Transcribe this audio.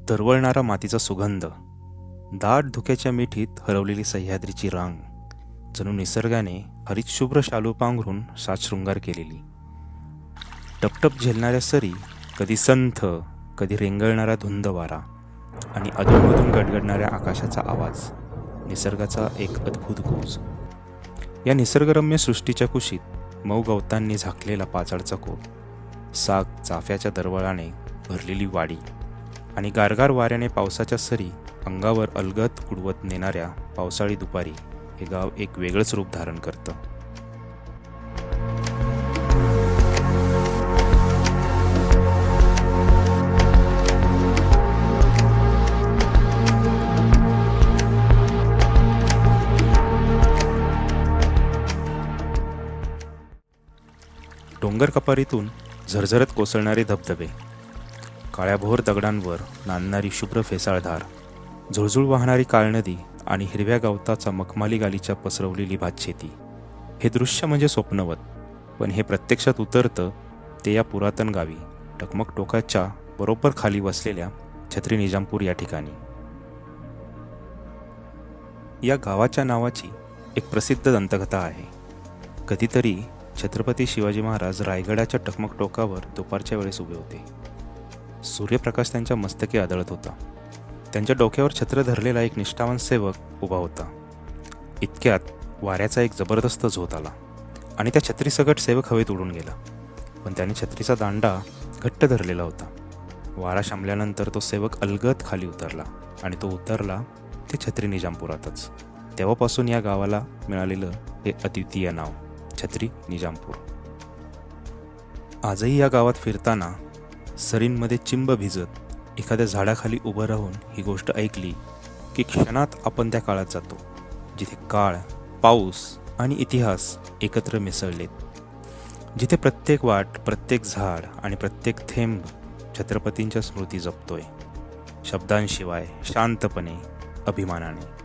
तरवळणारा मातीचा सुगंध, दाट धुक्याच्या मिठीत हरवलेली सह्याद्रीची रांग, जणू निसर्गाने हरित शुभ्र शालू पांघरून साजशृंगार केलेली. टपटप झेलणाऱ्या सरी, कधी संथ, कधी रेंगळणारा धुंद वारा आणि अधूनमधून गडगडणाऱ्या आकाशाचा आवाज, निसर्गाचा एक अद्भुत गोज. या निसर्गरम्य सृष्टीच्या कुशीत मऊ गवतांनी झाकलेला पाचाडचा कोट, साग चाफ्याच्या दरवळाने भरलेली वाडी आणि गारगार वाऱ्याने पावसाच्या सरी अंगावर अलगद उडवत नेणाऱ्या पावसाळी दुपारी हे गाव एक वेगळंच रूप धारण करतं. डोंगर कपारीतून झरझरत कोसळणारे धबधबे, काळ्याभोर दगडांवर नांदणारी शुभ्र फेसाळधार, झुळझुळ वाहणारी काळनदी आणि हिरव्या गवताचा मखमाली गालीच्या पसरवलेली भातशेती, हे दृश्य म्हणजे स्वप्नवत. पण हे प्रत्यक्षात उतरतं ते या पुरातन गावी, टकमक टोकाच्या बरोबर खाली वसलेल्या छत्री निजामपूर या ठिकाणी. या गावाच्या नावाची एक प्रसिद्ध दंतकथा आहे. कधीतरी छत्रपती शिवाजी महाराज रायगडाच्या टकमक टोकावर दुपारच्या वेळेस उभे होते. सूर्यप्रकाश त्यांच्या मस्तकी आदळत होता. त्यांच्या डोक्यावर छत्र धरलेला एक निष्ठावान सेवक उभा होता. इतक्यात वाऱ्याचा एक जबरदस्त झोत आला आणि त्या छत्रीसकट सेवक हवेत उडून गेला. पण त्याने छत्रीचा दांडा घट्ट धरलेला होता. वारा शांबल्यानंतर तो सेवक अलगद खाली उतरला आणि तो उतरला ते छत्री निजामपुरातच. तेव्हापासून या गावाला मिळालेलं हे अद्वितीय नाव छत्री निजामपूर. आजही या गावात फिरताना सरींमध्ये चिंब भिजत एखाद्या झाडाखाली उभं राहून ही गोष्ट ऐकली की क्षणात आपण त्या काळात जातो, जिथे काळ, पाऊस आणि इतिहास एकत्र मिसळलेत, जिथे प्रत्येक वाट, प्रत्येक झाड आणि प्रत्येक थेंब छत्रपतींच्या स्मृती जपतोय, शब्दांशिवाय शांतपणे, अभिमानाने.